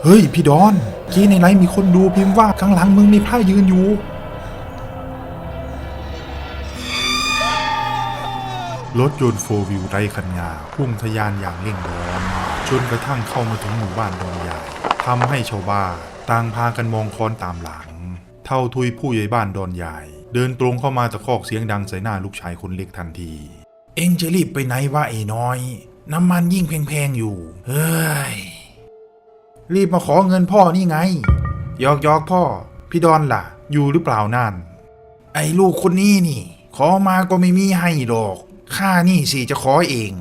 เฮ้ยพี่ดอนกี้ในไลฟ์มีคนดูพิมพ์ว่าข้างหลังมึงมีพระยืนอยู่รถยนต์4 วิวไร้คันงาพุ่งทะยานอย่างเร่งร้อนจนกระทั่งเข้ามาถึงหมู่บ้านดอนใหญ่ทำให้ชาวบ้านต่างพากันมองค้อนตามหลังเท่าทุยผู้ใหญ่บ้านดอนใหญ่เดินตรงเข้ามาตะคอกเสียงดังใส่หน้าลูกชายคนเล็กทันทีเอ็งจะรีบไปไหนวะไอ้น้อยน้ำมันยิ่งแพงๆอยู่เฮ้ยรีบมาขอเงินพ่อนี่ไงยอกพ่อพี่ดอนล่ะอยู่หรือเปล่านั่นไอ้ลูกคนนี้นี่ขอมาก็ไม่มีให้ดอกข้านี่สิจะขอเอง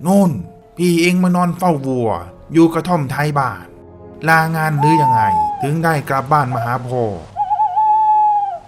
โน่นพี่เองมานอนเฝ้าวัวอยู่กระท่อมท้ายบ้านลางานหรือยังไงถึงได้กลับบ้านมาหาพ่อ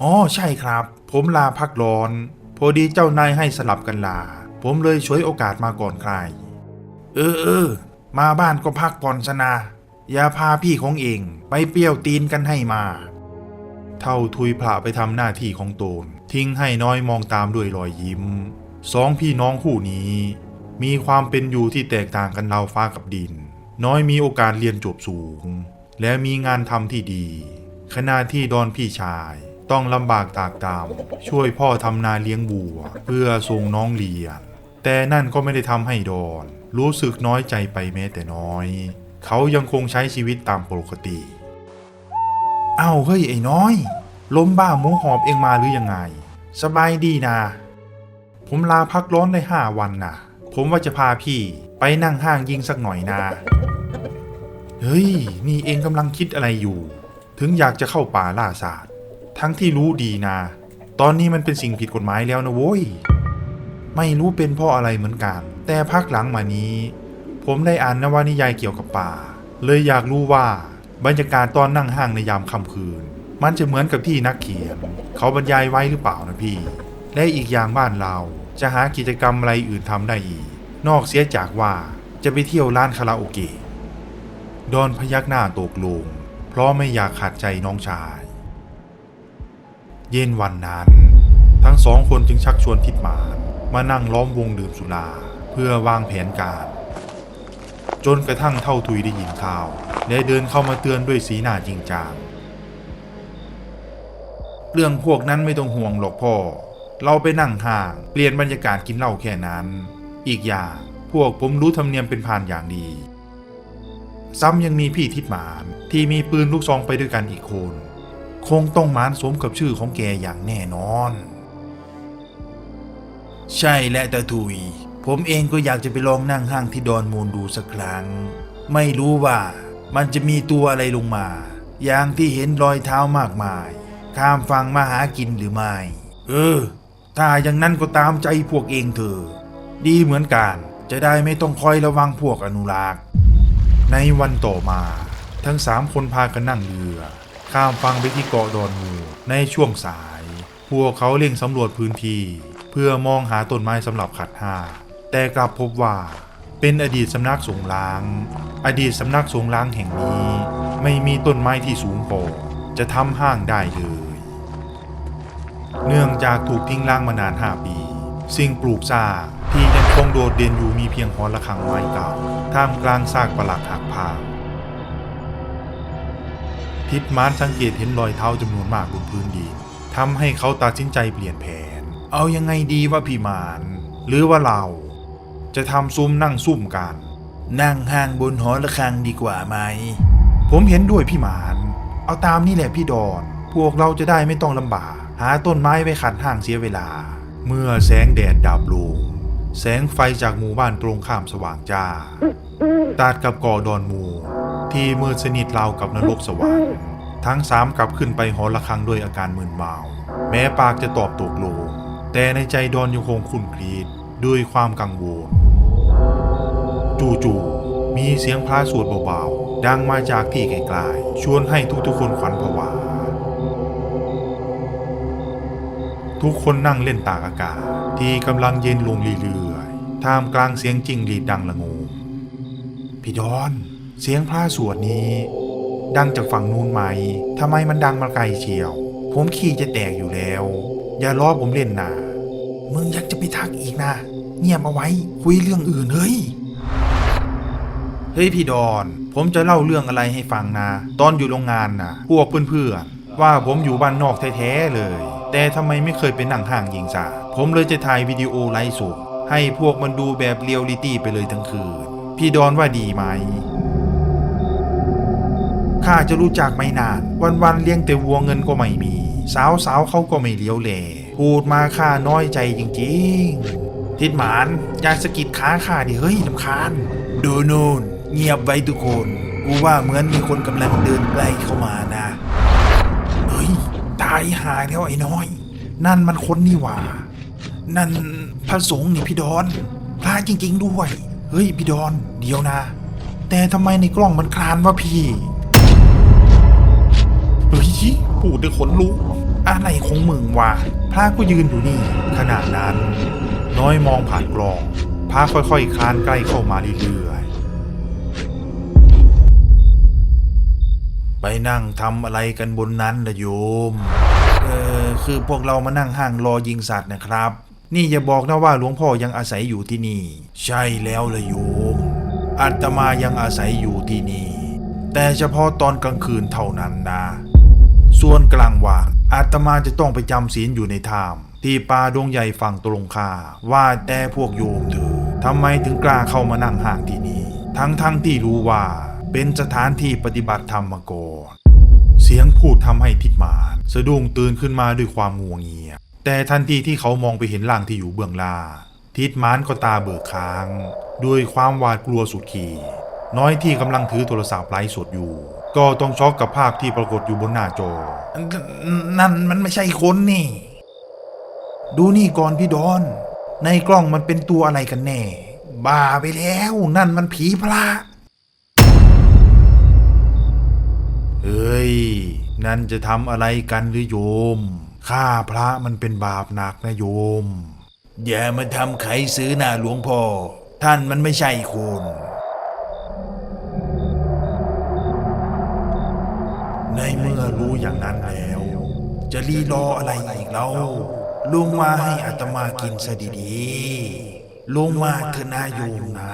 อ๋อใช่ครับผมลาพักร้อนพอดีเจ้านายให้สลับกันลาผมเลยฉวยโอกาสมาก่อนใครเออมาบ้านก็พักผ่อนซะนะอย่าพาพี่ของเองไปเปรี้ยวตีนกันให้มาเท่าทุยพระไปทำหน้าที่ของตนทิ้งให้น้อยมองตามด้วยรอยยิ้มสองพี่น้องคู่นี้มีความเป็นอยู่ที่แตกต่างกันราวฟ้ากับดินน้อยมีโอกาสเรียนจบสูงและมีงานทำที่ดีขณะที่ดอนพี่ชายต้องลำบากตากตำช่วยพ่อทำนาเลี้ยงบัวเพื่อส่งน้องเรียนแต่นั่นก็ไม่ได้ทำให้ดอนรู้สึกน้อยใจไปแม้แต่น้อยเขายังคงใช้ชีวิตตามปกติเอ้าเฮ้ยไอ้น้อยล้มบ้าหมูหอบเองมาหรือยังไงสบายดีนะผมลาพักร้อนได้5 วันนะผมว่าจะพาพี่ไปนั่งห้างยิงสักหน่อยนะเฮ้ยนี่เองกำลังคิดอะไรอยู่ถึงอยากจะเข้าป่าล่าสัตว์ทั้งที่รู้ดีนะตอนนี้มันเป็นสิ่งผิดกฎหมายแล้วนะโว้ยไม่รู้เป็นเพราะอะไรเหมือนกันแต่พักหลังมานี้ผมได้อ่านนวนิยายเกี่ยวกับป่าเลยอยากรู้ว่าบรรยากาศตอนนั่งห้างในยามค่ำคืนมันจะเหมือนกับที่นักเขียนเขาบรรยายไว้หรือเปล่านะพี่และอีกอย่างบ้านเราจะหากิจกรรมอะไรอื่นทำได้อีกนอกเสียจากว่าจะไปเที่ยวร้านคาราโอเกะดอนพยักหน้าตกลงเพราะไม่อยากขัดใจน้องชายเย็นวันนั้นทั้งสองคนจึงชักชวนทิดหมานมานั่งล้อมวงดื่มสุราเพื่อวางแผนการจนกระทั่งเท่าทุยได้ยินข่าวและเดินเข้ามาเตือนด้วยสีหน้าจริงจังเรื่องพวกนั้นไม่ต้องห่วงหรอกพ่อเราไปนั่งห้างเปลี่ยนบรรยากาศกินเหล้าแค่นั้นอีกอย่างพวกผมรู้ธรรมเนียมเป็นพานอย่างดีซ้ำยังมีพี่ทิดหมานที่มีปืนลูกซองไปด้วยกันอีกคนคงต้องหมานสมกับชื่อของแกอย่างแน่นอนใช่และตาทุยผมเองก็อยากจะไปลองนั่งห้างที่ดอนมูลดูสักครั้งไม่รู้ว่ามันจะมีตัวอะไรลงมาอย่างที่เห็นรอยเท้ามากมายข้ามฝั่งมาหากินหรือไม่ถ้าอย่างนั้นก็ตามใจพวกเองเถอะดีเหมือนกันจะได้ไม่ต้องคอยระวังพวกอนุรักษ์ในวันต่อมาทั้ง3 คนพากันนั่งเรือข้ามฝั่งไปที่เกาะดอนมูในช่วงสายพวกเขาเร่งสำรวจพื้นที่เพื่อมองหาต้นไม้สำหรับขัดห้าแต่กลับพบว่าเป็นอดีตสำนักสงฆ์ล้างอดีตสำนักสงฆ์ล้างแห่งนี้ไม่มีต้นไม้ที่สูงพอจะทำห้างได้เลยเนื่องจากถูกทิ้งร้างมานาน5 ปีสิ่งปลูกสร้างที่ยังคงโดดเด่นอยู่มีเพียงหอระฆังไม้เก่าท่ามกลางซากปรักหักพังทิดหมานสังเกตเห็นรอยเท้าจำนวนมากบนพื้นดินทำให้เขาตัดสินใจเปลี่ยนแผนเอายังไงดีว่าพี่หมานหรือว่าเราจะทำซุ้มนั่งซุ่มกันนั่งห้างบนหอระฆังดีกว่าไหมผมเห็นด้วยพี่หมานเอาตามนี่แหละพี่ดอนพวกเราจะได้ไม่ต้องลำบากหาต้นไม้ไว้ขัดห้างเสียเวลาเมื่อแสงแดดดับลงแสงไฟจากหมู่บ้านตรงข้ามสว่างจ้าตัดกับเกาะดอนมูที่มืดสนิทราวกับนรกสวรรค์ทั้ง3กลับขึ้นไปหอระฆังด้วยอาการมึนเมาแม้ปากจะตอบตกลงแต่ในใจดอนยังคงคุ้นคลีดด้วยความกังวลจู่ๆมีเสียงพระสวดเบาๆดังมาจากที่ไกลๆชวนให้ทุกๆคนขวัญผวาทุกคนนั่งเล่นตากอากาศที่กำลังเย็นลงเรื่อยๆท่ามกลางเสียงจิ้งหรีดดังละงมพี่ดอนเสียงพระสวดนี้ดังจากฝั่งนู้นไหมทำไมมันดังมาไกลเชียวผมขี้จะแตกอยู่แล้วอย่าล้อผมเล่นนะมึงอยากจะไปทักอีกนะเงียบเอาไว้คุยเรื่องอื่นเฮ้ย เฮ้ยพี่ดอนผมจะเล่าเรื่องอะไรให้ฟังนะตอนอยู่โรงงานนะพวกเพื่อนๆว่าผมอยู่บ้านนอกแท้ๆเลยแต่ทำไมไม่เคยไปนั่งห้างยิงซะผมเลยจะถ่ายวิดีโอไลฟ์สดให้พวกมันดูแบบเรียลลิตี้ไปเลยทั้งคืนพี่ดอนว่าดีไหมข้าจะรู้จักไม่นานวันๆเลี้ยงแต่วัวเงินก็ไม่มีสาวๆเขาก็ไม่เลี้ยวแลพูดมาข้าน้อยใจจริงๆทิดหมานอยากสะกิดขาข้าดิเฮ้ยรำคาญดูนู่นเงียบไว้ทุกคนกูว่าเหมือนมีคนกำลังเดินใกล้เข้ามานะเฮ้ยตายหาแล้วไอ้น้อยนั่นมันคนนี่หว่านั่นพระสงฆ์นี่พี่ดอนพระจริงๆด้วยเฮ้ยพี่ดอนเดี๋ยวนะแต่ทำไมในกล้องมันคลานวะพี่เฮ้ยพูดด้วยขนลุกอะไรของมึงวะพระก็ยืนอยู่นี่ขณะนั้นน้อยมองผ่านกล้องพระค่อยๆคลานใกล้เข้ามาเรื่อยๆไปนั่งทำอะไรกันบนนั้นล่ะโยมคือพวกเรามานั่งห้างรอยิงสัตว์นะครับนี่อย่าบอกนะว่าหลวงพ่อยังอาศัยอยู่ที่นี่ใช่แล้วล่ะโยมอาตมายังอาศัยอยู่ที่นี่แต่เฉพาะตอนกลางคืนเท่านั้นนะส่วนกลางวันอาตมาจะต้องไปจำศีลอยู่ในถ้ำที่ป่าดงใหญ่ฝั่งตรงข้ามว่าแต่พวกโยมเธอทำไมถึงกล้าเข้ามานั่งห้างที่นี่ทั้งที่รู้ว่าเป็นสถานที่ปฏิบัติธรรมมาก่อนเสียงพูดทำให้ทิดหมานสะดุ้งตื่นขึ้นมาด้วยความงัวเงียแต่ทันทีที่เขามองไปเห็นร่างที่อยู่เบื้องล่างทิดหมานก็ตาเบิกค้างด้วยความหวาดกลัวสุดขีดน้อยที่กำลังถือโทรศัพท์ไลฟ์สดอยู่ก็ต้องช็อกกับภาพที่ปรากฏอยู่บนหน้าจอนั่นมันไม่ใช่คนนี่ดูนี่ก่อนพี่ดอนในกล้องมันเป็นตัวอะไรกันแน่บ้าไปแล้วนั่นมันผีพระเฮ้ยนั่นจะทำอะไรกันหรือโยมฆ่าพระมันเป็นบาปหนักนะโยมอย่ามาทำไขซื้อหน้าหลวงพ่อท่านมันไม่ใช่คนในเมื่อรู้อย่างนั้นแล้วจะรีรออะไรอีกเล่าลงมาให้อาตมากินซะดีๆลงมาเถอะนะโยมนะ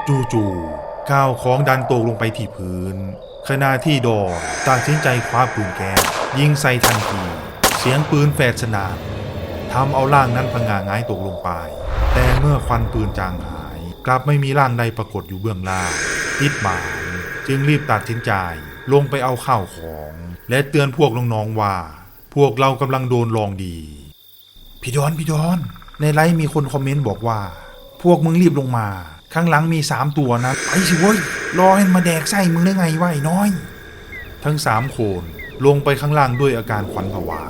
จู่ๆก้าวของดันตกลงไปที่พื้นขณะที่ดอนตัดสินใจคว้าปืนแก๊สยิงใส่ทันทีเสียงปืนแฝดสนั่นทำเอาร่างนั้นพังงาหงายตกลงไปแต่เมื่อควันปืนจางหายกลับไม่มีร่างใดปรากฏอยู่เบื้องล่างทิดหมานจึงรีบตัดสินใจลงไปเอาข้าวของและเตือนพวกน้องๆว่าพวกเรากำลังโดนลองดีพี่ดอนในไลฟ์มีคนคอมเมนต์บอกว่าพวกมึงรีบลงมาข้างหลังมี3ตัวนะไอ้สิเว้ยรอให้มาแดกไส้มึงได้ไงวะไอ้น้อยทั้ง3คนลงไปข้างล่างด้วยอาการขวัญผวา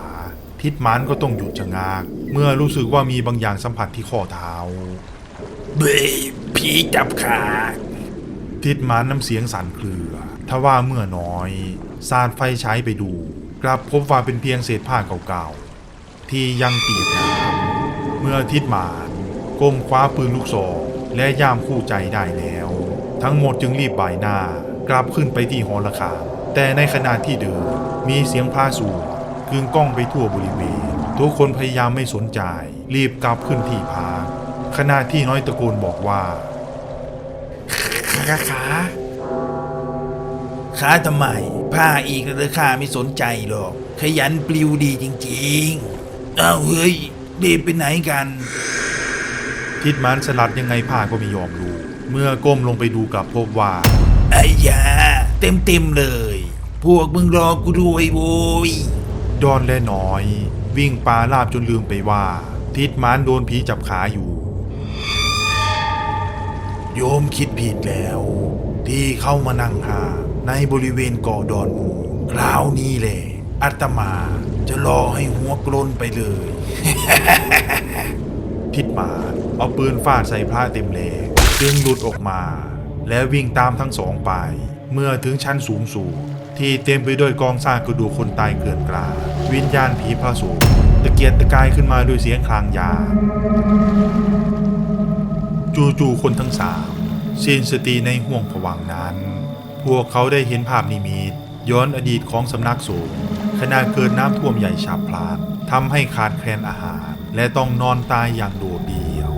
ทิดหมานก็ต้องหยุดชะงักเมื่อรู้สึกว่ามีบางอย่างสัมผัสที่ข้อเท้าเบ้ผีจับขาทิดหมานน้ำเสียงสั่นเครือทว่าเมื่อน้อยสาดไฟฉายไปดูกลับพบว่าเป็นเพียงเศษผ้าเก่าๆที่ยังเปียกน้ำเมื่อทิดหมานก้มคว้าปืนลูกซองและย่ามคู่ใจได้แล้วทั้งหมดจึงรีบบ่ายหน้ากลับขึ้นไปที่หอระฆังแต่ในขณะที่เดินมีเสียงพาสวดกึ่งก้องไปทั่วบริเวณทุกคนพยายามไม่สนใจรีบกลับขึ้นที่พักขณะที่น้อยตะโกนบอกว่าขาทำไมผ้าอีกแล้วข้าไม่สนใจหรอกขยันปลิวดีจริงๆอ้าวเฮ้ยรีบไปไหนกันทิดหมานสลัดยังไงผ้าก็ไม่ยอมรู้เมื่อก้มลงไปดูกลับพบว่าไอ้ยาเต็มเลยพวกมึงรอกูด้วยโว้ยดอนและน้อยวิ่งปาลาบจนลืมไปว่าทิดหมานโดนผีจับขาอยู่โยมคิดผิดแล้วที่เข้ามานั่งหาในบริเวณเกาะดอนมูลคราวนี้แหละอาตมาจะรอให้หัวกลนไปเลย ทิดหมานเอาปืนฟาดใส่พระเต็มแรงจึงหลุดออกมาและวิ่งตามทั้งสองไปเมื่อถึงชั้นสูงที่เต็มไปด้วยกองซากกระดูกคนตายเกลื่อนกลาดวิญญาณผีพระสงฆ์ตะเกียกตะกายขึ้นมาด้วยเสียงคลางยาจู่ๆคนทั้ง3สิ้นสติในห่วงผวังค์นั้นพวกเขาได้เห็นภาพนิมิตย้อนอดีตของสำนักสงฆ์ขณะเกิดน้ำท่วมใหญ่ฉับพลันทำให้ขาดแคลนอาหารและต้องนอนตายอย่างโดดเดี่ยว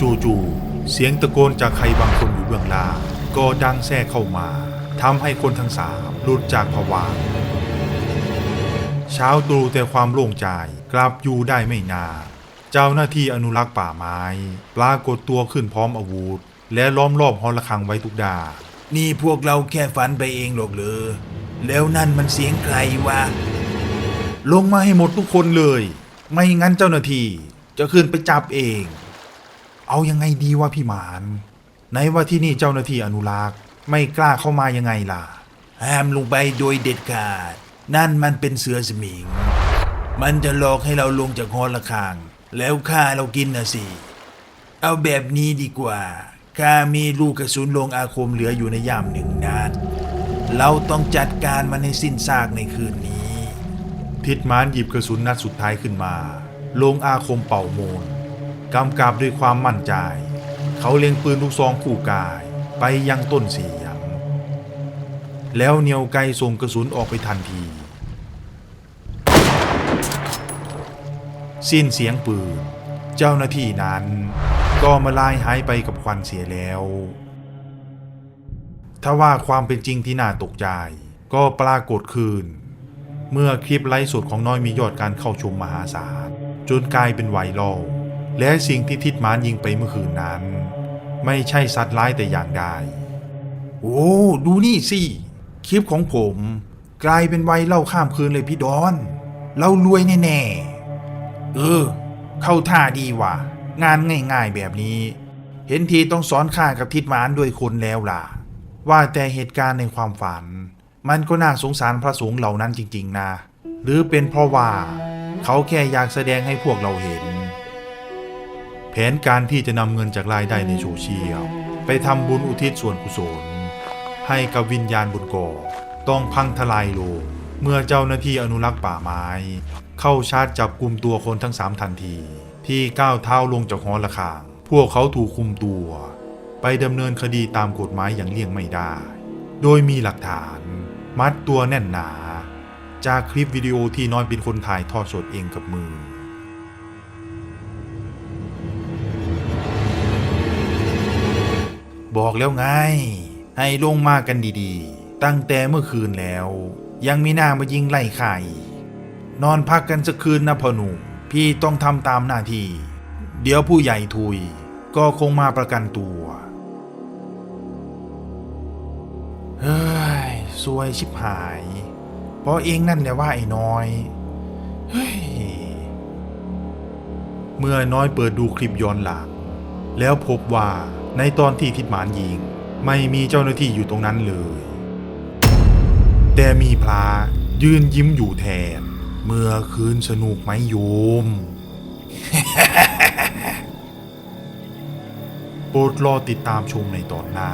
จู่ๆ เสียงตะโกนจากใครบางคนอยู่เบื้องล่างก็ดังแทรกเข้ามาทำให้คนทั้งสามหลุดจากภวังค์เช้าตรู่แต่ความโล่งใจกลับอยู่ได้ไม่นานเจ้าหน้าที่อนุรักษ์ป่าไม้ปรากฏตัวขึ้นพร้อมอาวุธและล้อมรอบหอระฆังไว้ทุกด้านนี่พวกเราแค่ฝันไปเองหรอกเหรอแล้วนั่นมันเสียงใครวะลงมาให้หมดทุกคนเลยไม่งั้นเจ้าหน้าที่จะขึ้นไปจับเองเอายังไงดีวะพี่หมานไหนว่าที่นี่เจ้าหน้าที่อนุรักษ์ไม่กล้าเข้ามายังไงล่ะห้ามลงไปโดยเด็ดขาดนั่นมันเป็นเสือสมิงมันจะหลอกให้เราลงจากหอระฆังแล้วฆ่าเรากินนะสิเอาแบบนี้ดีกว่าข้ามีลูกกระสุนลงอาคมเหลืออยู่ในย่ามหนึ่งนัดเราต้องจัดการมันให้สิ้นซากในคืนนี้ทิดมานหยิบกระสุนนัดสุดท้ายขึ้นมาลงอาคมเป่าโมนกำกับด้วยความมั่นใจเขาเล็งปืนลูกซองคู่กายไปยังต้นเสียงแล้วเหนียวไกส่งกระสุนออกไปทันทีสิ้นเสียงปืนเจ้าหน้าที่นั้นก็มาลายหายไปกับควันเสียแล้วทว่าความเป็นจริงที่น่าตกใจก็ปรากฏขึ้นเมื่อคลิปไลฟ์สดของน้อยมียอดการเข้าชมมหาศาลจนกลายเป็นไวรัลและสิ่งที่ทิดมานยิงไปเมื่อคืนนั้นไม่ใช่สัตว์ร้ายแต่อย่างใดโอ้ดูนี่สิคลิปของผมกลายเป็นไวรัลข้ามคืนเลยพี่ดอนเรารวยแน่ๆเข้าท่าดีว่ะงานง่ายๆแบบนี้เห็นทีต้องสอนข้ากับทิดมานด้วยคนแล้วล่ะว่าแต่เหตุการณ์ในความฝันมันก็น่าสงสารพระสงฆ์เหล่านั้นจริงๆนะหรือเป็นเพราะว่าเขาแค่อยากแสดงให้พวกเราเห็นแผนการที่จะนำเงินจากรายได้ในโซเชียลไปทำบุญอุทิศส่วนกุศลให้กับวิญญาณบนเกาะต้องพังทลายลงเมื่อเจ้าหน้าที่อนุรักษ์ป่าไม้เข้าชาร์จจับกุมตัวคนทั้ง3ทันทีที่ก้าวเท้าลงจากหอระฆังพวกเขาถูกคุมตัวไปดำเนินคดีตามกฎหมายอย่างเลี่ยงไม่ได้โดยมีหลักฐานมัดตัวแน่นหนาจากคลิปวิดีโอที่น้อยเป็นคนถ่ายทอดสดเองกับมือบอกแล้วไงให้ลงมากันดีๆตั้งแต่เมื่อคืนแล้วยังมีหน้ามายิงไล่ข่ายนอนพักกันสักคืนนะพ่อหนุ่มพี่ต้องทำตามหน้าที่เดี๋ยวผู้ใหญ่ทุยก็คงมาประกันตัวเฮ้ยซวยชิบหายเพราะเองนั่นแหละว่าไอ้น้อยเฮ้ยเมื่อน้อยเปิดดูคลิปย้อนหลังแล้วพบว่าในตอนที่ทิดหมานยิงไม่มีเจ้าหน้าที่อยู่ตรงนั้นเลยแต่มีพระยืนยิ้มอยู่แทนเมื่อคืนสนุกไหมโยม โปรดรอติดตามชมในตอนหน้า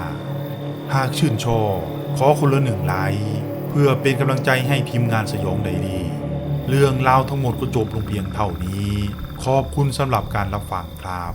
หากชื่นชอบขอคนละ1 ไลค์เพื่อเป็นกำลังใจให้ทีมงานสยองไดอารี่เรื่องราวทั้งหมดก็จบลงเพียงเท่านี้ขอบคุณสำหรับการรับฟังครับ